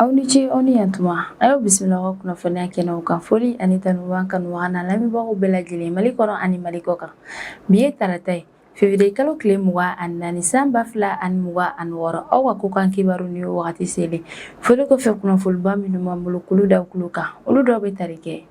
Aw ni ce aw ni yantuma a y'aw bisimila aw ka kunnafoniya kɛnɛw kan foli ani tanuba kanubaga n'a lamɛnbagaw bɛɛ lajɛlen Mali kɔnɔ ani Mali kɔ kan bi ye tarata ye février kalo tile 24 san 2026 aw ka kokan kibaru ni y'o wagati selen foli kɔfɛ kunnafoniba minnu b'an bolo k'olu da kulo kan olu dɔw bɛ tali kɛ.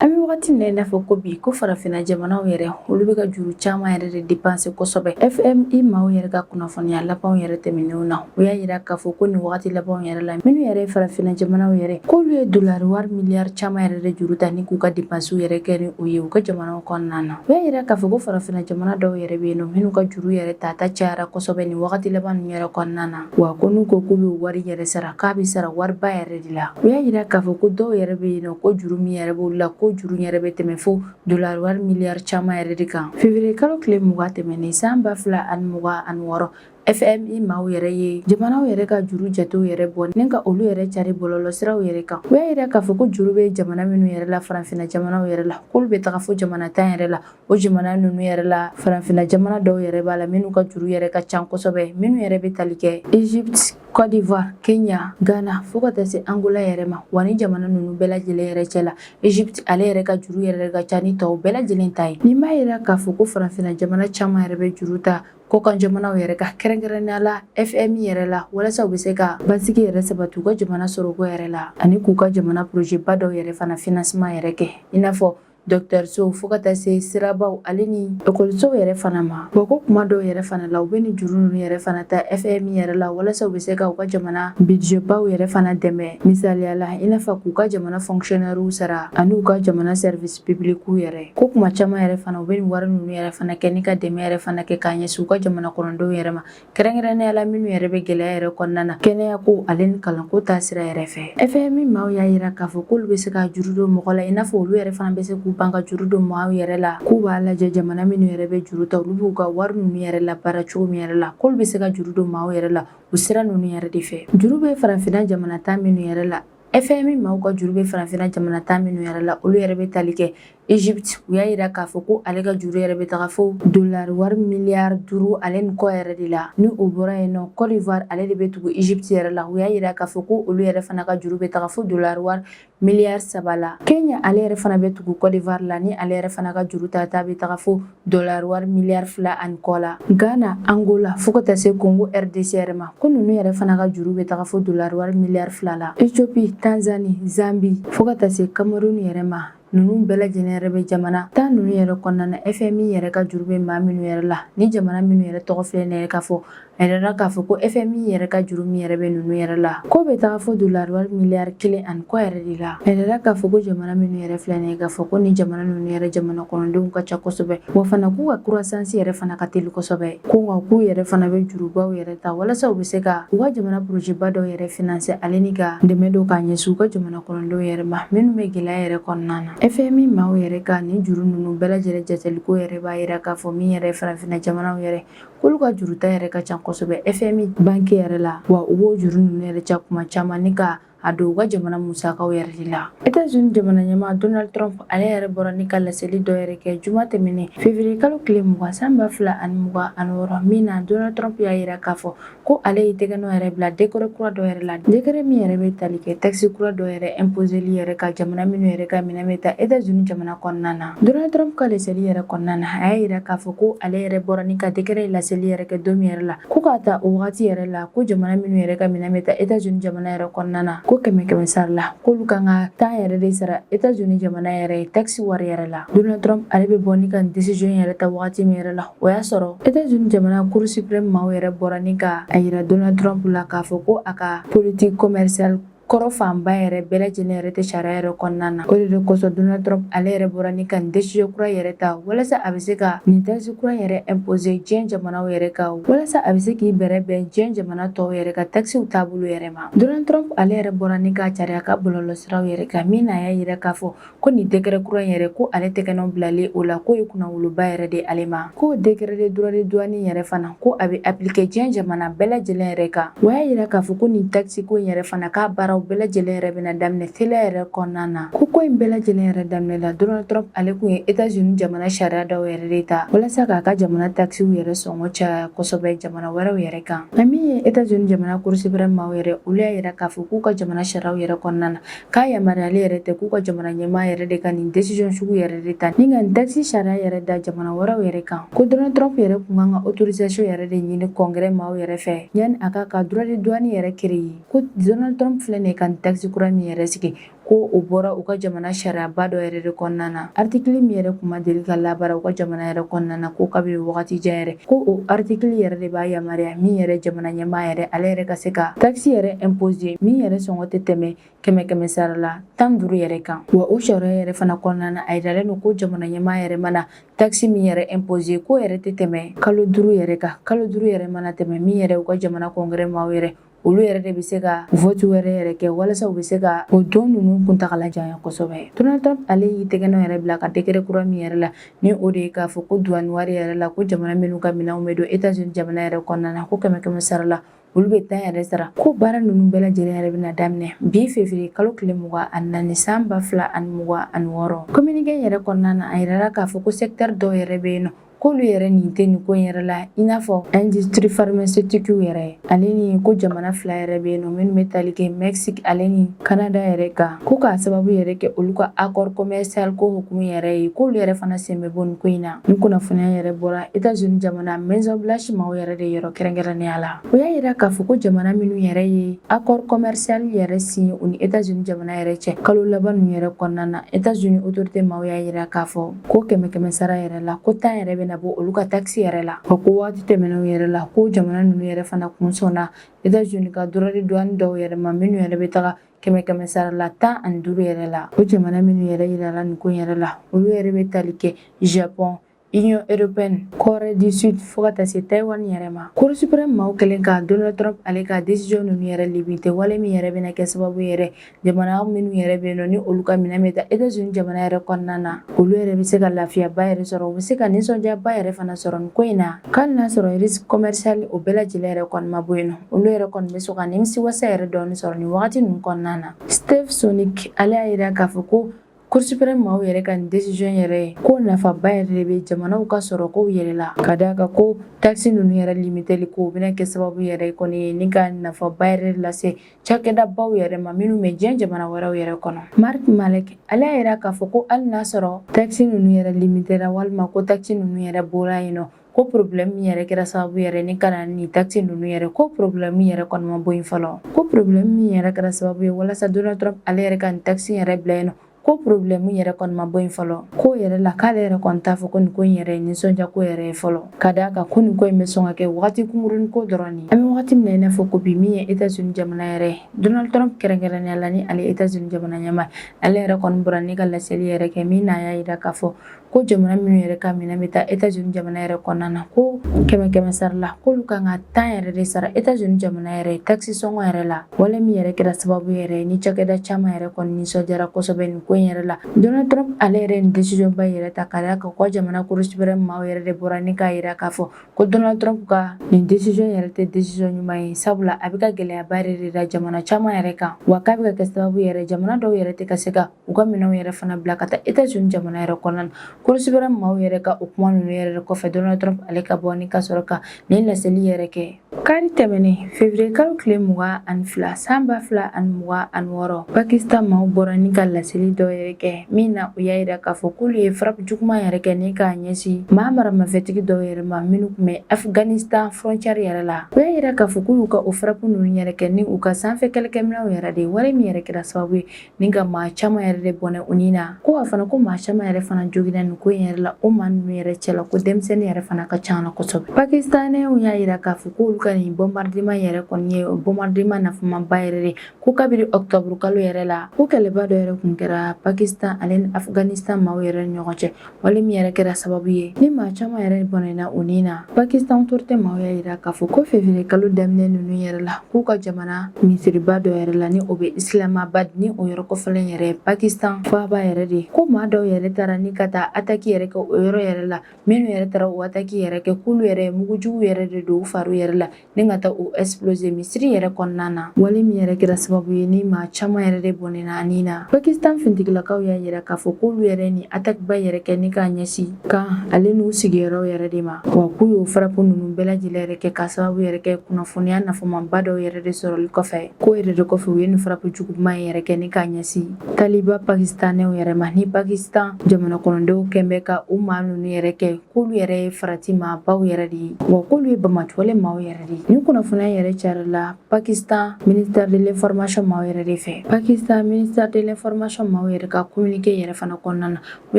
An bɛ wagati min na i n'a fɔ ko bi ko farafinna jamanaw yɛrɛ olu bɛ ka juru caman yɛrɛ de dépenser kosɛbɛ. FMI maaw yɛrɛ ka kunnafoniya labanw yɛrɛ tɛmɛnenw na u y'a yira k'a fɔ ko nin wagati labanw yɛrɛ la minnu yɛrɛ ye farafinna jamanaw yɛrɛ k'olu ye dolari wari miliyari caman yɛrɛ de juru ta ni k'u ka dépenses yɛrɛ kɛ ni o ye u ka jamanaw kɔnɔna na. U y'a yira k'a fɔ ko farafinna jamana dɔw yɛrɛ bɛ yen nɔ minnu ka juru yɛrɛ tata cayara kosɛbɛ nin wagati laban ninnu yɛrɛ kɔnɔna na wa ko n'u ko k'u bɛ wari yɛrɛ sara k'a bɛ sara wariba yɛrɛ de la. U y'a yira k'a fɔ ko dɔw yɛrɛ bɛ yen nɔ ko juru min yɛrɛ b'olu la ko juru yɛrɛ bɛ tɛmɛ fo dolari wari miliyari caman yɛrɛ de kan. Février kalo tile 20 tɛmɛnen san 2026 FMI maaw yɛrɛ ye jamanaw yɛrɛ ka juru jatew yɛrɛ bɔ ni ka olu yɛrɛ cari bɔlɔlɔsiraw yɛrɛ kan. U y'a yira k'a fɔ ko juru bɛ jamana minnu yɛrɛ la farafinna jamanaw yɛrɛ la k'olu bɛ taga fo jamana 10 yɛrɛ la o jamana ninnu yɛrɛ la farafinna jamana dɔw yɛrɛ b'a la minnu ka juru yɛrɛ ka ca kosɛbɛ minnu yɛrɛ bɛ tali kɛ Egypte, Côte d'Ivoire, Kenya, Ghana fo ka taa se Angola yɛrɛ ma wa ni jamana ninnu bɛɛ lajɛlen yɛrɛ cɛ la Egypte ale yɛrɛ ka juru yɛrɛ ka ca ni tɔw bɛɛ lajɛlen ta ye. Nin b'a yira k'a fɔ ko farafinna jamana caman yɛrɛ bɛ juru ta kɔkan jamanaw yɛrɛ ka kɛrɛnkɛrɛnnenya la FMI yɛrɛ la walasa u bɛ se ka basigi yɛrɛ sabati u ka jamana sɔrɔko yɛrɛ la ani k'u ka jamana projet ba dɔw yɛrɛ fana financement yɛrɛ kɛ i n'a fɔ dɔkitɛrisow fo ka taa se sirabaw ale ni ekɔlisow yɛrɛ fana ma wa ko kuma dɔw yɛrɛ fana la u bɛ ni juru ninnu yɛrɛ fana ta FMI yɛrɛ la walasa u bɛ se ka u ka jamana budget baw yɛrɛ fana dɛmɛ misaliya la i n'a fɔ k'u ka jamana fonctionnaires sara ani u ka jamana service public yɛrɛ ko kuma caman yɛrɛ fana u bɛ ni wari ninnu yɛrɛ fana kɛ ni ka dɛmɛ yɛrɛ fana kɛ k'a ɲɛsin u ka jamana kɔnɔdenw yɛrɛ ma kɛrɛnkɛrɛnnenya la minnu yɛrɛ bɛ gɛlɛya yɛrɛ kɔnɔna na kɛnɛyako ale ni kalanko ta sira yɛrɛ fɛ. FMI maaw y'a yira k'a fɔ k'olu bɛ se ka juru don mɔgɔ la i n'a fɔ olu yɛrɛ fana bɛ se k'u ban ka juru don maaw yɛrɛ la k'u b'a lajɛ jamana minnu yɛrɛ bɛ juru ta olu b'u ka wari ninnu yɛrɛ la baara cogo min yɛrɛ la k'olu bɛ se ka juru don maaw yɛrɛ la u sira ninnu yɛrɛ de fɛ. Juru bɛ farafinna jamana 10 minnu yɛrɛ la FMI maaw ka juru bɛ farafinna jamana 10 minnu yɛrɛ la olu yɛrɛ bɛ tali kɛ Egypte u y'a yira k'a fɔ ko ale ka juru yɛrɛ bɛ taga fo dolari wari miliyari 5 ale ni kɔ yɛrɛ de la ni o bɔra yen nɔ Côte d'Ivoire ale de bɛ tugu Egypte yɛrɛ la u y'a yira k'a fɔ ko olu yɛrɛ fana ka juru bɛ taga fo dolari wari miliyari 3 la. Kenya ale yɛrɛ fana bɛ tugu Côte d'Ivoire la ni ale yɛrɛ fana ka juru ta bɛ taga fo dolari wari miliyari 2 ani kɔ la. Ghana, Angola fo ka taa se Congo RDC yɛrɛ ma ko ninnu yɛrɛ fana ka juru bɛ taga fo dolari wari miliyari 2 la. Ethiopie, Tanzanie, Zambie fo ka taa se Cameroun yɛrɛ ma ninnu bɛɛ lajɛlen yɛrɛ bɛ jamana 10 ninnu yɛrɛ kɔnɔna na FMI yɛrɛ ka juru bɛ maa minnu yɛrɛ la ni jamana minnu yɛrɛ tɔgɔ filɛ nin ye k'a fɔ a yirala k'a fɔ ko FMI yɛrɛ ka juru min yɛrɛ bɛ ninnu yɛrɛ la ko bɛ taga fo dolari wari miliyari 1 ani kɔ yɛrɛ de la. A yirala k'a fɔ ko jamana minnu yɛrɛ filɛ nin ye k'a fɔ ko ni jamana ninnu yɛrɛ jamana kɔnɔdenw ka ca kosɛbɛ wa fana k'u ka croissance yɛrɛ fana ka teli kosɛbɛ ko nka k'u yɛrɛ fana bɛ jurubaw yɛrɛ ta walasa u bɛ se ka u ka jamana projet ba dɔw yɛrɛ financer ale ni ka dɛmɛ dɔw k'a ɲɛsin u ka jamana kɔnɔdenw yɛrɛ ma minnu bɛ gɛlɛya yɛrɛ kɔnɔna na. FMI maaw yɛrɛ ka nin juru ninnu bɛɛ lajɛlen jateliko yɛrɛ b'a yira k'a fɔ min yɛrɛ farafinna jamanaw yɛrɛ k'olu ka juruta yɛrɛ ka ca kosɛbɛ FMI banque yɛrɛ la wa u b'o juru ninnu yɛrɛ ca kuma caman ni ka a don u ka jamana musakaw yɛrɛ de la. États-Unis jamana ɲɛmaa Donald Trump ale yɛrɛ bɔra ni ka laseli dɔ yɛrɛ kɛ juma tɛmɛnen février kalo tile 20 san 2026 min na Donald Trump y'a yira k'a fɔ ko ale ye tɛgɛ nɔ yɛrɛ bila décret kura dɔ yɛrɛ la décret min yɛrɛ bɛ tali kɛ taxe kura dɔ yɛrɛ imposeli yɛrɛ ka jamana minnu yɛrɛ ka minɛ bɛ ta États-Unis jamana kɔnɔna na. Donald Trump ka laseli yɛrɛ kɔnɔna na a y'a yira k'a fɔ ko ale yɛrɛ bɔra ni ka décret laseli yɛrɛ kɛ don min yɛrɛ la ko k'a ta o wagati yɛrɛ la ko jamana minnu yɛrɛ ka minɛ bɛ ta États-Unis jamana yɛrɛ kɔnɔna na ko 100 sara la k'olu kan ka temps yɛrɛ de sara États-Unis jamana yɛrɛ ye taxe wari yɛrɛ la. Donald Trump ale bɛ bɔ ni ka décision yɛrɛ ta wagati min yɛrɛ la o y'a sɔrɔ États-Unis jamana Cour suprême maaw yɛrɛ bɔra ni ka a yira Donald Trump la k'a fɔ ko a ka politique commerciale kɔrɔ fanba yɛrɛ bɛɛ lajɛlen yɛrɛ tɛ sariya yɛrɛ kɔnɔna na o de kosɔn Donald Trump ale yɛrɛ bɔra ni ka nin décision kura yɛrɛ ta walasa a bɛ se ka nin taxe kura yɛrɛ imposer diɲɛ jamanaw yɛrɛ kan walasa a bɛ se k'i bɛrɛ bɛn diɲɛ jamana tɔw yɛrɛ ka taxew taabolo yɛrɛ ma. Donald Trump ale yɛrɛ bɔra ni ka cari a ka bɔlɔlɔsiraw yɛrɛ kan min na a y'a yira k'a fɔ ko nin décret kura yɛrɛ ko ale tɛgɛnɔ bilalen o la k'o ye kunnawoloba yɛrɛ de ale ma k'o décret de droit de douane yɛrɛ fana ko a bɛ appliquer diɲɛ jamana bɛɛ lajɛlen yɛrɛ kan wa a y'a yira k'a fɔ ko nin taxe ko in yɛrɛ fana k'a baaraw bɛɛ lajɛlen yɛrɛ bɛna daminɛ teliya yɛrɛ kɔnɔna na. Ko in bɛɛ lajɛlen yɛrɛ daminɛ la Donald Trump ale kun ye États-Unis jamana sariya dɔw yɛrɛ de ta walasa k'a ka jamana taxiw yɛrɛ sɔngɔ caya kosɛbɛ jamana wɛrɛw yɛrɛ kan. Nka min ye États-Unis jamana Cour suprême maaw yɛrɛ olu y'a yira k'a fɔ k'u ka jamana sariyaw yɛrɛ kɔnɔna na k'a yamaruyalen yɛrɛ tɛ k'u ka jamana ɲɛmaa yɛrɛ de ka nin décision sugu yɛrɛ de ta ni ka nin taxi sariya yɛrɛ da jamana wɛrɛw yɛrɛ kan. Ko Donald Trump yɛrɛ kun kan ka autorisation yɛrɛ de ɲini congrès maaw yɛrɛ fɛ yani a ka droit de douane yɛrɛ créer. Ko Donald Trump filɛ nin ye ka nin taxi kura min yɛrɛ sigi ko o bɔra u ka jamana sariyaba dɔ yɛrɛ de kɔnɔna na. Article min yɛrɛ kun ma deli ka labara u ka jamana yɛrɛ kɔnɔna na ko kabini wagati jan yɛrɛ ko o article yɛrɛ de b'a yamaruya min yɛrɛ jamana ɲɛmaa yɛrɛ ale yɛrɛ ka se ka taxi yɛrɛ imposer min yɛrɛ sɔngɔ tɛ tɛmɛ 100 sara la 15 yɛrɛ kan. Wa o sariya yɛrɛ fana kɔnɔna na a yiralen don ko jamana ɲɛmaa yɛrɛ mana taxi min yɛrɛ imposer ko yɛrɛ tɛ tɛmɛ kalo 5 yɛrɛ kan. Kalo 5 yɛrɛ mana tɛmɛ min yɛrɛ u ka jamana congrès maaw yɛrɛ olu yɛrɛ de bɛ se ka vote wɛrɛ yɛrɛ kɛ walasa u bɛ se ka o don ninnu kuntagala janya kosɛbɛ. Donald Trump ale y'i tɛgɛnɔ yɛrɛ bila ka décret kura min yɛrɛ la ni o de ye k'a fɔ ko douane wari yɛrɛ la ko jamana minnu ka minɛnw bɛ don États-Unis jamana yɛrɛ kɔnɔna na ko 100 sara la olu bɛ taa yɛrɛ sara. Ko baara ninnu bɛɛ lajɛlen yɛrɛ bɛna daminɛ bi février kalo tile 24 san 2026. Communiqué yɛrɛ kɔnɔna na a yirala k'a fɔ ko secteur dɔw yɛrɛ bɛ yen nɔ k'olu yɛrɛ nin tɛ nin ko in yɛrɛ la i n'a fɔ industrie pharmaceutique yɛrɛ ale ni ko jamana 2 yɛrɛ bɛ yen nɔ minnu bɛ tali kɛ Mexique ale ni Canada yɛrɛ kan ko k'a sababu yɛrɛ kɛ olu ka accord commercial ko hukumu yɛrɛ ye k'olu yɛrɛ fana sen bɛ bɔ nin ko in na. Ni kunnafoniya yɛrɛ bɔra États-Unis jamana Maison Blanche maaw yɛrɛ de yɔrɔ kɛrɛnkɛrɛnnenya la. O y'a yira k'a fɔ ko jamana minnu yɛrɛ ye accord commercial yɛrɛ signé u ni États-Unis jamana yɛrɛ cɛ kalo laban ninnu yɛrɛ kɔnɔna na États-Unis autorité maaw y'a yira k'a fɔ ko 100 sara yɛrɛ la ko temps yɛrɛ bɛna bɔ olu ka taxi yɛrɛ la. Ko waati tɛmɛnenw yɛrɛ la ko jamana ninnu yɛrɛ fana kun sɔnna États-Unis ka droit de douane dɔw yɛrɛ ma minnu yɛrɛ bɛ taga 100 sara la 15 yɛrɛ la. O jamana minnu yɛrɛ yirala nin ko yɛrɛ la olu yɛrɛ bɛ tali kɛ Japon, Union européenne, Corée du Sud fo ka taa se Taïwan yɛrɛ ma. Cour suprême maaw kɛlen ka Donald Trump ale ka décision ninnu yɛrɛ limité wale min yɛrɛ bɛna kɛ sababu yɛrɛ jamana minnu yɛrɛ bɛ yen nɔ ni olu ka minɛn bɛ taa États-Unis jamana yɛrɛ kɔnɔna na olu yɛrɛ bɛ se ka lafiyaba yɛrɛ sɔrɔ u bɛ se ka nisɔndiyaba yɛrɛ fana sɔrɔ nin ko in na. Hali n'a sɔrɔ risque commercial o bɛɛ lajɛlen yɛrɛ kɔni ma bɔ yen nɔ olu yɛrɛ kɔni bɛ sɔn ka nimisiwasa yɛrɛ dɔɔni sɔrɔ nin wagati ninnu kɔnɔna na. Steve Sonic ale y'a yira k'a fɔ ko Cour suprême maaw yɛrɛ ka nin décision yɛrɛ ye ko nafaba yɛrɛ de bɛ jamanaw ka sɔrɔ kow yɛrɛ la ka d'a kan ko taxi ninnu yɛrɛ limiteli ko bɛna kɛ sababu yɛrɛ kɔni ye ni ka nafaba yɛrɛ lase cakɛdabaw yɛrɛ ma minnu bɛ diɲɛ jamana wɛrɛw yɛrɛ kɔnɔ. Mark Malek ale y'a yira k'a fɔ ko hali n'a sɔrɔ taxi ninnu yɛrɛ limitera walima ko taxi ninnu yɛrɛ bɔra yen nɔ ko problème min yɛrɛ kɛra sababu yɛrɛ ni ka na ni taxi ninnu yɛrɛ ko problème yɛrɛ kɔni ma bɔ yen fɔlɔ. Ko problème min yɛrɛ kɛra sababu ye walasa Donald Trump ale yɛrɛ ka nin taxi yɛrɛ bila yen nɔ ko problème yɛrɛ kɔni ma bɔ yen fɔlɔ. Ko yɛrɛ la k'ale yɛrɛ kɔni t'a fɔ ko nin ko in yɛrɛ ye nisɔndiya ko yɛrɛ ye fɔlɔ ka d'a kan ko nin ko in bɛ sɔn ka kɛ wagati kunkurunin ko dɔrɔn ye. An bɛ wagati min na i n'a fɔ ko bi min ye États-Unis jamana yɛrɛ ye Donald Trump kɛrɛnkɛrɛnnenya la ni ale États-Unis jamana ɲɛmaa ale yɛrɛ kɔni bɔra ni ka laseli yɛrɛ kɛ min na y'a yira k'a fɔ ko jamana minnu yɛrɛ ka minɛn bɛ taa États-Unis jamana yɛrɛ kɔnɔna na ko 100 sara la k'olu kan ka temps yɛrɛ de sara États-Unis jamana yɛrɛ ye taxi sɔngɔ yɛrɛ la wale min yɛrɛ kɛra sababu yɛrɛ ye ni cakɛda caman yɛrɛ kɔni nisɔndiyara kosɛbɛ nin ko in yɛrɛ la. Donald Trump ale yɛrɛ nin décision ba yɛrɛ ta ka d'a kan ko jamana Cour suprême maaw yɛrɛ de bɔra ni k'a yira k'a fɔ ko Donald Trump ka nin décision yɛrɛ tɛ décision ɲuman ye sabula a bɛ ka gɛlɛyaba yɛrɛ de da jamana caman yɛrɛ kan wa k'a bɛ ka kɛ sababu yɛrɛ jamana dɔw yɛrɛ tɛ ka se ka u ka minɛnw yɛrɛ fana bila ka taa États-Unis jamana yɛrɛ kɔnɔna na. Cour suprême maaw yɛrɛ ka o kuma ninnu yɛrɛ de kɔfɛ Donald Trump ale ka bɔ ni ka sɔrɔ ka nin laseli yɛrɛ kɛ. Kari tɛmɛnen février kalo tile 22 san 2026 Pakistan maaw bɔra ni ka laseli dɔ yɛrɛ kɛ min na u y'a yira k'a fɔ k'olu ye frappe juguman yɛrɛ kɛ ni k'a ɲɛsin maa maramafɛtigi dɔw yɛrɛ ma minnu tun bɛ Afghanistan frontière yɛrɛ la. U y'a yira k'a fɔ k'u y'u ka o frappe ninnu yɛrɛ kɛ ni u ka sanfɛ kɛlɛkɛminɛnw yɛrɛ de ye wale min yɛrɛ kɛra sababu ye ni ka maa caman yɛrɛ de bɔnɛ u ni na ko a fana ko maa caman yɛrɛ fana jogina nin ko in yɛrɛ la o maa ninnu yɛrɛ cɛla ko denmisɛnnin yɛrɛ fana ka ca na kosɛbɛ. Pakistanɛw y'a yira k'a fɔ k'olu ka nin bombardement yɛrɛ kɔni ye bombardement nafamaba yɛrɛ de ko kabini octobre kalo yɛrɛ la ko kɛlɛba dɔ yɛrɛ kun kɛra Pakistan ale ni Afghanistan maaw yɛrɛ ni ɲɔgɔn cɛ wale min yɛrɛ kɛra sababu ye ni maa caman yɛrɛ bɔnɛna u ni na. Pakistan autorité maaw y'a yira k'a fɔ ko février kalo daminɛ ninnu yɛrɛ la k'u ka jamana misiriba dɔ yɛrɛ la ni o bɛ Islamabad ni o yɔrɔ kɔfɛlen yɛrɛ Pakistan faaba yɛrɛ de ko maa dɔw yɛrɛ taara ni ka taa attaque yɛrɛ kɛ o yɔrɔ yɛrɛ la minnu yɛrɛ taara o attaque yɛrɛ kɛ k'olu yɛrɛ mugujugu yɛrɛ de don u fari yɛrɛ la ni ka taa o exploser misiri yɛrɛ kɔnɔna na wale min yɛrɛ kɛra sababu ye ni maa caman yɛrɛ de bɔnɛna ani na. Pakistan fintigilakaw y'a yira k'a fɔ k'olu yɛrɛ ni attaque ba yɛrɛ kɛ ni k'a ɲɛsin kan ale n'u sigiyɔrɔ yɛrɛ de ma wa k'u y'o frappe ninnu bɛɛ lajɛlen yɛrɛ kɛ ka sababu yɛrɛ kɛ kunnafoniya nafamaba dɔw yɛrɛ de sɔrɔli kɔfɛ ko yɛrɛ de kɔfɛ u ye nin frappe juguman yɛrɛ kɛ ni k'a ɲɛsin taliba pakistanɛw yɛrɛ ma ni Pakistan jamana kɔnɔdenw kɛn bɛ ka u maa ninnu yɛrɛ kɛ k'olu yɛrɛ ye farati maabaw yɛrɛ de ye wa k'olu ye bamajɔlen maaw yɛrɛ de ye. Ni kunnafoniya yɛrɛ carila Pakistan ministère de l'information maaw yɛrɛ de fɛ. Pakistan ministère de l'information maaw yɛrɛ ka communiqué yɛrɛ fana kɔnɔna na u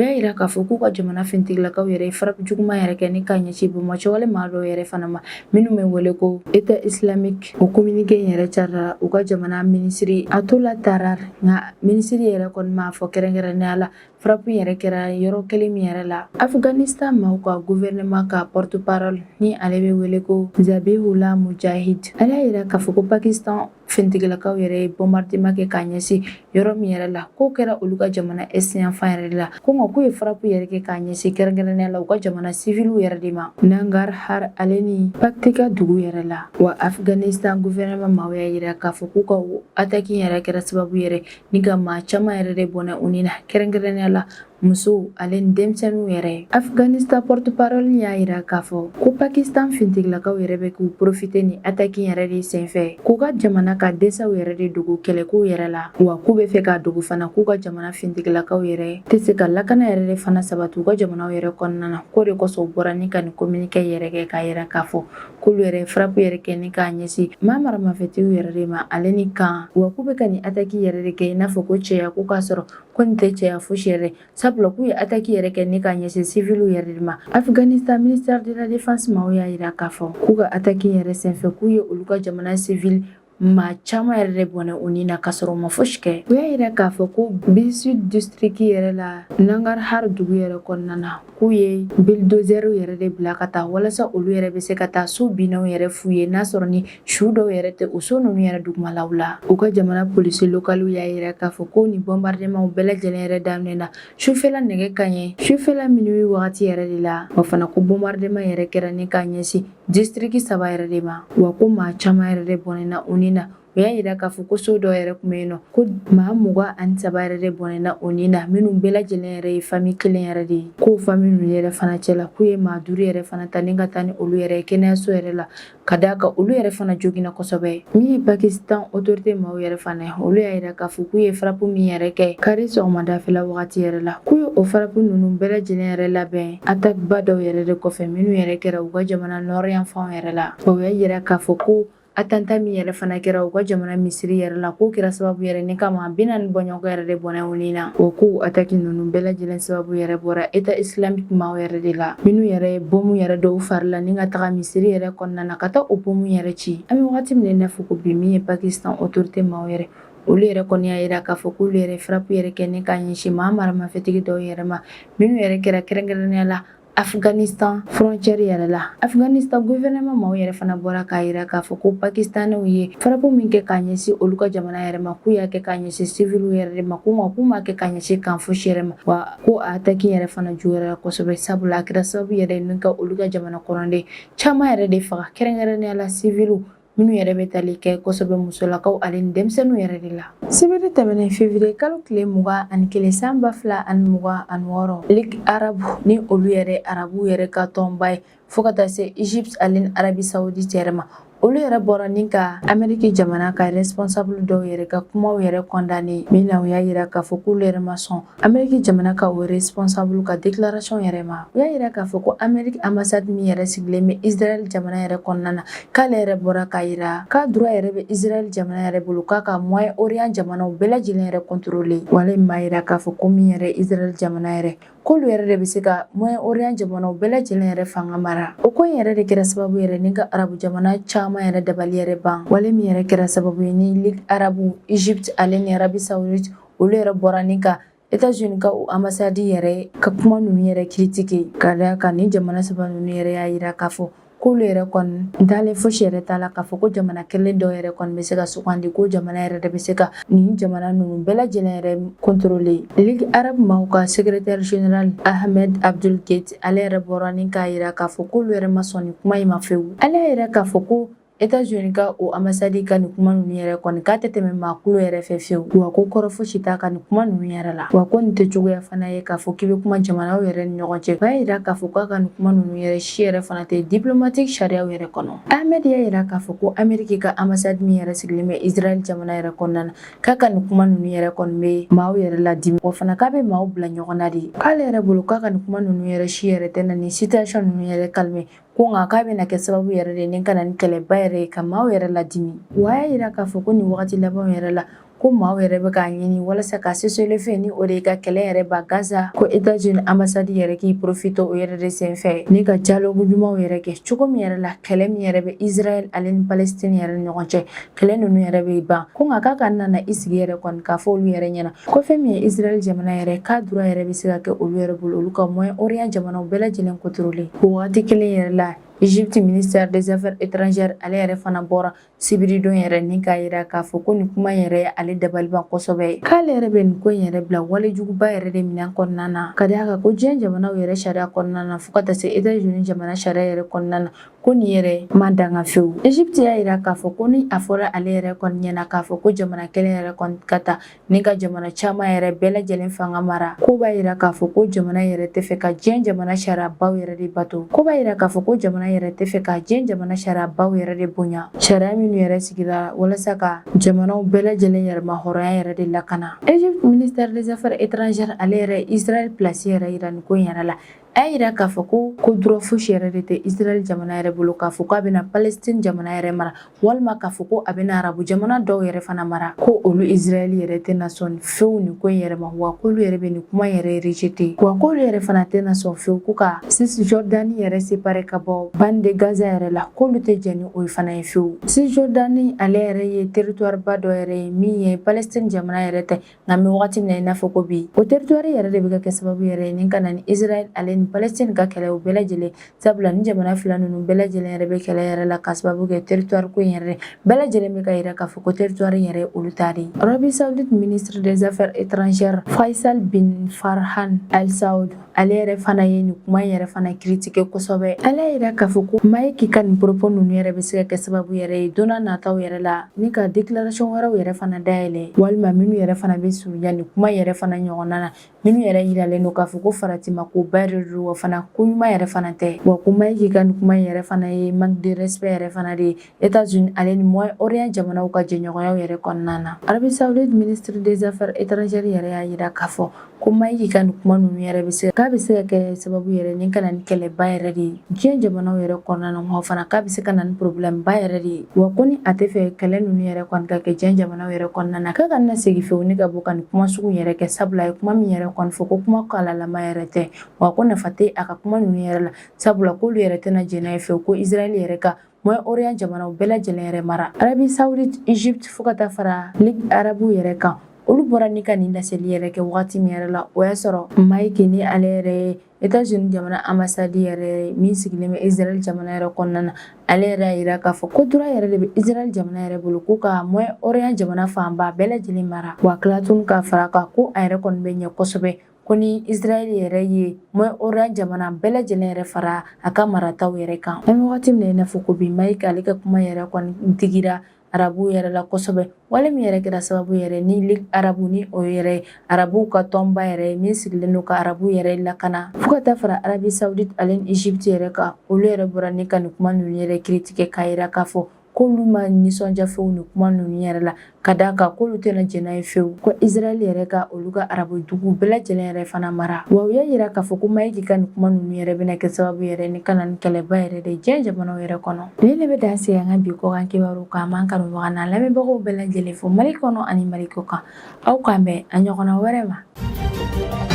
y'a yira k'a fɔ k'u ka jamana fintigilakaw yɛrɛ ye frappe juguman yɛrɛ kɛ ni k'a ɲɛsin bamajɔlen maa dɔw yɛrɛ fana ma minnu bɛ wele ko État islamique. O communiqué yɛrɛ carila u ka jamana ministre Atola Tarar nka ministre yɛrɛ kɔni m'a fɔ kɛrɛnkɛrɛnnenya la frappe yɛrɛ kɛra yɔrɔ kelen min yɛrɛ la. Afghanistan maaw ka gouvernement ka porte-parole ni ale bɛ wele ko Zabihullah Mujahid ale y'a yira k'a fɔ ko Pakistan fintigilakaw yɛrɛ ye bombardement kɛ k'a ɲɛsin yɔrɔ min yɛrɛ la k'o kɛra olu ka jamana est yanfan yɛrɛ de la ko nka k'u ye frappe yɛrɛ kɛ k'a ɲɛsin kɛrɛnkɛrɛnnenya la u ka jamana civiliw yɛrɛ de ma Nangarhar ale ni Paktika dugu yɛrɛ la wa Afghanistan gouvernement maaw y'a yira k'a fɔ k'u ka attaque yɛrɛ kɛra sababu yɛrɛ ni ka maa caman yɛrɛ de bɔnɛ u ni na kɛrɛnkɛrɛnnenya la musow ale ni denmisɛnninw yɛrɛ. Afghanistan porte-parole y'a yira k'a fɔ ko Pakistan fintigilakaw yɛrɛ bɛ k'u profiter ni attaque yɛrɛ de senfɛ k'u ka jamana ka desaw yɛrɛ de dogo kɛlɛkow yɛrɛ la wa k'u bɛ fɛ k'a dogo fana k'u ka jamana fintigilakaw yɛrɛ tɛ se ka lakana yɛrɛ de fana sabati u ka jamanaw yɛrɛ kɔnɔna na k'o de kosɔn u bɔra ni ka nin communiqué yɛrɛ kɛ k'a yira k'a fɔ k'olu yɛrɛ frappe yɛrɛ kɛ ni k'a ɲɛsin maa maramafɛtigiw yɛrɛ de ma ale ni kan wa k'u bɛ ka nin attaque yɛrɛ de kɛ i n'a fɔ ko cɛya ko k'a sɔrɔ ko nin tɛ cɛya fosi yɛrɛ sabula k'u ye attaque yɛrɛ kɛ ni k'a ɲɛsin civiliw yɛrɛ de ma. Afghanistan ministère de la défense maaw y'a yira k'a fɔ k'u ka attaque yɛrɛ senfɛ k'u ye olu ka jamana civil maa caman yɛrɛ de bɔnɛ u ni na k'a sɔrɔ u ma fosi kɛ. U y'a yira k'a fɔ ko Sud district yɛrɛ la Nangarhar dugu yɛrɛ kɔnɔna na k'u ye bulldozer yɛrɛ de bila ka taa walasa olu yɛrɛ bɛ se ka taa so binnaw yɛrɛ f'u ye n'a sɔrɔ ni su dɔw yɛrɛ tɛ o so ninnu yɛrɛ dugumalaw la. U ka jamana polisi localiw y'a yira k'a fɔ ko nin bombardement bɛɛ lajɛlen yɛrɛ daminɛna sufɛla nɛgɛ kanɲɛ sufɛla minuit wagati yɛrɛ de la wa fana ko bombardement yɛrɛ kɛra ni k'a ɲɛsin district 3 yɛrɛ de ma wa ko maa caman yɛrɛ de bɔnɛna u ni na. U y'a yira k'a fɔ ko so dɔw yɛrɛ kun bɛ yen nɔ ko maa 23 yɛrɛ de bɔnɛna o ni na minnu bɛɛ lajɛlen yɛrɛ ye famille kelen yɛrɛ de ye k'o famille ninnu yɛrɛ fana cɛla k'u ye maa 5 yɛrɛ fana ta ni ka taa ni olu yɛrɛ ye kɛnɛyaso yɛrɛ la ka d'a kan olu yɛrɛ fana joginna kosɛbɛ. Min ye Pakistan autorité maaw yɛrɛ fana ye olu y'a yira k'a fɔ k'u ye frappe min yɛrɛ kɛ kari sɔgɔmadafɛla wagati yɛrɛ la k'u ye o frappe ninnu bɛɛ lajɛlen yɛrɛ labɛn attaque ba dɔw yɛrɛ de kɔfɛ minnu yɛrɛ kɛra u ka jamana nord yanfanw yɛrɛ la o y'a yira k'a fɔ ko attentat min yɛrɛ fana kɛra u ka jamana misiri yɛrɛ la k'o kɛra sababu yɛrɛ ni kama 40 bɔɲɔgɔn yɛrɛ de bɔnɛ u ni na o ko attaque ninnu bɛɛ lajɛlen sababu yɛrɛ bɔra État islamique maaw yɛrɛ de la minnu yɛrɛ ye bomu yɛrɛ dɔw fari la ni ka taga misiri yɛrɛ kɔnɔna na ka taa o bomu yɛrɛ ci. An bɛ wagati min na i n'a fɔ ko bi min ye Pakistan autorité maaw yɛrɛ olu yɛrɛ kɔni y'a yira k'a fɔ k'olu yɛrɛ frappe yɛrɛ kɛ ni k'a ɲɛsin maa maramafɛtigi dɔw yɛrɛ ma minnu yɛrɛ kɛra kɛrɛnkɛrɛnnenya la Afghanistan frontière yɛrɛ la. Afghanistan gouvernement maaw yɛrɛ fana bɔra k'a yira k'a fɔ ko pakistanɛw ye frappe min kɛ k'a ɲɛsin olu ka jamana yɛrɛ ma k'u y'a kɛ k'a ɲɛsin civiliw yɛrɛ de ma k'u m'a kɛ k'a ɲɛsin kan fosi yɛrɛ ma wa ko a attaque yɛrɛ fana juguyara kosɛbɛ sabula a kɛra sababu yɛrɛ ni ka olu ka jamana kɔnɔden caman yɛrɛ de faga kɛrɛnkɛrɛnnenya la civiliw minnu yɛrɛ bɛ tali kɛ kosɛbɛ musolakaw ale ni denmisɛnninw yɛrɛ de la. Sibiri tɛmɛnen février kalo tile 21 san 2026 Ligue arabe ni olu yɛrɛ arabu yɛrɛ ka tɔnba ye fo ka taa se Egypte ale ni Arabie Saoudite yɛrɛ ma olu yɛrɛ bɔra ni ka Amérique jamana ka responsable dɔw yɛrɛ ka kumaw yɛrɛ condamné min na u y'a yira k'a fɔ k'olu yɛrɛ ma sɔn Amérique jamana ka o responsable ka déclaration yɛrɛ ma u y'a yira k'a fɔ ko Amérique ambassade min yɛrɛ sigilen bɛ Israël jamana yɛrɛ kɔnɔna na k'ale yɛrɛ bɔra k'a yira k'a droit yɛrɛ bɛ Israël jamana yɛrɛ bolo k'a ka Moyen-Orient jamanaw bɛɛ lajɛlen yɛrɛ contrôler wale min b'a yira k'a fɔ ko min yɛrɛ Israël jamana yɛrɛ k'olu yɛrɛ de bɛ se ka Moyen-Orient jamanaw bɛɛ lajɛlen yɛrɛ fanga mara o ko in yɛrɛ de kɛra sababu yɛrɛ ni ka arabu jamana caman yɛrɛ dabali yɛrɛ ban wale min yɛrɛ kɛra sababu ye ni Ligue arabu Egypte ale ni Arabie Saoudite olu yɛrɛ bɔra ni ka États-Unis ka o ambassade yɛrɛ ka kuma ninnu yɛrɛ critiquer ka d'a kan ni jamana saba ninnu yɛrɛ y'a yira k'a fɔ k'olu yɛrɛ kɔni ntalen fosi yɛrɛ t'a la k'a fɔ ko jamana kelen dɔ yɛrɛ kɔni bɛ se ka sugandi ko jamana yɛrɛ de bɛ se ka nin jamana ninnu bɛɛ lajɛlen yɛrɛ contrôler. Ligue arabe maaw ka secrétaire général Ahmed Abdul Gate ale yɛrɛ bɔra ni k'a yira k'a fɔ k'olu yɛrɛ ma sɔn nin kuma in ma fewu. Ale y'a yira k'a fɔ ko États-Unis ka o ambassade ka nin kuma ninnu yɛrɛ kɔni k'a tɛ tɛmɛ maakulu yɛrɛ fɛ fewu, wa ko kɔrɔ fosi t'a ka nin kuma ninnu yɛrɛ la, wa ko nin tɛ cogoya fana ye k'a fɔ k'i bɛ kuma jamanaw yɛrɛ ni ɲɔgɔn cɛ. O y'a yira k'a fɔ k'a ka nin kuma ninnu yɛrɛ si yɛrɛ fana tɛ diplomatique sariyaw yɛrɛ kɔnɔ. Ahmed y'a yira k'a fɔ ko Amérique ka ambassade min yɛrɛ sigilen bɛ Israël jamana yɛrɛ kɔnɔna na k'a ka nin kuma ninnu yɛrɛ kɔni bɛ maaw yɛrɛ ladimi, wa fana k'a bɛ maaw bila ɲɔgɔn na de. K'ale yɛrɛ bolo k'a ka nin kuma ninnu yɛrɛ si yɛrɛ tɛ na nin situation ninnu yɛrɛ calmer, ko nka k'a bɛna kɛ sababu yɛrɛ de ni ka na ni kɛlɛba yɛrɛ ye ka maaw yɛrɛ ladimi. Wa a y'a yira k'a fɔ ko nin wagati labanw yɛrɛ la ko maaw yɛrɛ bɛ k'a ɲini walasa ka cessez-le-feu ni o de ye ka kɛlɛ yɛrɛ ban Gaza, ko États-Unis ambassade yɛrɛ k'i profite o yɛrɛ de senfɛ ni ka dialogue ɲumanw yɛrɛ kɛ cogo min yɛrɛ la kɛlɛ min yɛrɛ bɛ Israël ale ni Palestine yɛrɛ ni ɲɔgɔn cɛ, kɛlɛ ninnu yɛrɛ bɛ ban, ko nka k'a ka nana i sigi yɛrɛ kɔni k'a fɔ olu yɛrɛ ɲɛna ko fɛn min ye Israël jamana yɛrɛ k'a droit yɛrɛ bɛ se ka kɛ olu yɛrɛ bolo olu ka Moyen-Orient jamanaw bɛɛ lajɛlen contrôler. O wagati kelen yɛrɛ la Égypte ministère des affaires étrangères ale yɛrɛ fana bɔra sibiridon yɛrɛ ni k'a yira k'a fɔ ko nin kuma yɛrɛ ye ale dabaliban kosɛbɛ, k'ale yɛrɛ bɛ nin ko in yɛrɛ bila walejuguba yɛrɛ de minɛn kɔnɔna na, ka d'a kan ko diɲɛ jamanaw yɛrɛ sariya kɔnɔna na fo ka taa se États-Unis jamana sariya yɛrɛ kɔnɔna na ko nin yɛrɛ ma danga fewu. Égypte y'a yira k'a fɔ ko ni a fɔra ale yɛrɛ kɔni ɲɛna k'a fɔ ko jamana kelen yɛrɛ kɔni ka taa ni ka jamana caman yɛrɛ bɛɛ lajɛlen fanga mara, ko b'a yira k'a fɔ ko jamana yɛrɛ tɛ fɛ ka diɲɛ jamana sariyabaw yɛrɛ de bato, ko b'a yira k'a fɔ ko jamana yɛrɛ tɛ fɛ ka diɲɛ jamana sariyabaw yɛrɛ de bonya, sariya minnu yɛrɛ sigira walasa ka jamanaw bɛɛ lajɛlen yɛrɛma hɔrɔnya yɛrɛ de lakana. Égypte ministère des affaires étrangères ale yɛrɛ Israël place yɛrɛ yira nin ko in yɛrɛ la. A yira k'a fɔ ko droit fosi yɛrɛ de tɛ Israël jamana yɛrɛ bolo k'a fɔ k'a bɛna Palestine jamana yɛrɛ mara, walima k'a fɔ ko a bɛna arabu jamana dɔw yɛrɛ fana mara, ko olu Israël yɛrɛ tɛna sɔn fewu nin ko in yɛrɛ ma, wa k'olu yɛrɛ bɛ nin kuma yɛrɛ rejeter, wa k'olu yɛrɛ fana tɛna sɔn fewu ko ka Cisjordanie yɛrɛ séparer ka bɔ bande de Gaza yɛrɛ la, k'olu tɛ jɛn ni o fana ye fewu. Cisjordanie ale yɛrɛ ye territoire ba dɔ yɛrɛ ye min ye Palestine jamana yɛrɛ tɛ, nka an bɛ wagati min na i n'a fɔ ko bi o territoire yɛrɛ de bɛ ka kɛ sababu yɛrɛ ye ni ka na ni Israël ale ni Palestine ka kɛlɛ o bɛɛ lajɛlen, sabula ni jamana fila ninnu bɛɛ lajɛlen yɛrɛ bɛ kɛlɛ yɛrɛ la ka sababu kɛ territoire ko in yɛrɛ bɛɛ lajɛlen bɛ ka yira k'a fɔ ko territoire in yɛrɛ olu ta de. Arabie Saoudite ministre des affaires étrangères Faisal bin Farhan Al Saoud ale yɛrɛ fana ye nin kuma in yɛrɛ fana critiquer kosɛbɛ. Ale y'a yira k'a fɔ ko Maïki ka nin propos ninnu yɛrɛ bɛ se ka kɛ sababu yɛrɛ ye don n'a nataw yɛrɛ la ni ka déclaration wɛrɛw yɛrɛ fana dayɛlɛ, walima minnu yɛrɛ fana bɛ surunya nin kuma yɛrɛ fana ɲɔgɔnna na, minnu yɛrɛ yiralen don k'a fɔ ko faratima ko ba de don, wa fana ko ɲuman yɛrɛ fana tɛ, wa ko Maïki ka nin kuma in yɛrɛ fana ye manque de respect yɛrɛ fana de ye États-Unis ale ni Moyen-Orient jamanaw ka jɛɲɔgɔnyaw yɛrɛ kɔnɔna na. Arabie Saoudite ministre des affaires étrangères yɛrɛ y'a yira k'a fɔ ko Maïki ka nin kuma ninnu yɛrɛ bɛ se k'a bɛ se ka kɛ sababu yɛrɛ ni ka na ni kɛlɛba yɛrɛ de ye diɲɛ jamanaw yɛrɛ kɔnɔna na, wa fana k'a bɛ se ka na ni problème ba yɛrɛ de ye, wa ko ni a tɛ fɛ kɛlɛ ninnu yɛrɛ kɔni ka kɛ diɲɛ jamanaw yɛrɛ kɔnɔna na k'a ka na segin fewu ni ka bɔ ka nin kuma sugu yɛrɛ kɛ, sabula a ye kuma min yɛrɛ kɔni fɔ ko kuma kɔlɔlama yɛrɛ tɛ, wa ko nafa tɛ a ka kuma ninnu yɛrɛ la, sabula k'olu yɛrɛ tɛna jɛn n'a ye fewu ko Israël yɛrɛ ka Moyen-Orient jamanaw bɛɛ lajɛlen yɛrɛ mara. Arabie Saoudite, Égypte fo ka taa fara Ligue arabe yɛrɛ kan, olu bɔra ni ka nin laseli yɛrɛ kɛ wagati min yɛrɛ la, o y'a sɔrɔ Maïki ni ale yɛrɛ ye États-Unis jamana ambassade yɛrɛ min sigilen bɛ Israël jamana yɛrɛ kɔnɔna na, ale yɛrɛ y'a yira k'a fɔ ko droit yɛrɛ de bɛ Israël jamana yɛrɛ bolo k'u ka Moyen-Orient jamana fanba bɛɛ lajɛlen mara, wa tila tuguni k'a fara kan ko a yɛrɛ kɔni bɛ ɲɛ kosɛbɛ ko ni Israël yɛrɛ ye Moyen-Orient jamana bɛɛ lajɛlen yɛrɛ fara a ka marataw yɛrɛ kan. An bɛ wagati min na i n'a fɔ ko bi Maïki ale ka kuma yɛrɛ kɔni digira arabu yɛrɛ la kosɛbɛ, wale min yɛrɛ kɛra sababu yɛrɛ ni Ligue arabu ni o yɛrɛ arabuw ka tɔnba yɛrɛ min sigilen don ka arabu yɛrɛ lakana, fo ka taa fara Arabie Saoudite ale ni Égypte yɛrɛ kan, olu yɛrɛ bɔra ni ka nin kuma ninnu yɛrɛ critiquer k'a yira k'a fɔ k'olu ma nisɔndiya fewu nin kuma ninnu yɛrɛ la, ka d'a kan k'olu tɛna jɛn n'a ye fewu ko Israël yɛrɛ ka olu ka arabu dugu bɛɛ lajɛlen yɛrɛ fana mara, wa u y'a yira k'a fɔ ko Maïki ka nin kuma ninnu yɛrɛ bɛna kɛ sababu yɛrɛ ni ka na ni kɛlɛba yɛrɛ de diɲɛ jamanaw yɛrɛ kɔnɔ. Nin de bɛ dan se an ka bi kɔkan kibaru kan, an b'an kanubaga n'an lamɛnbagaw bɛɛ lajɛlen fo Mali kɔnɔ ani Mali kɔ kan. Aw k'an bɛn a ɲɔgɔnna wɛrɛ ma.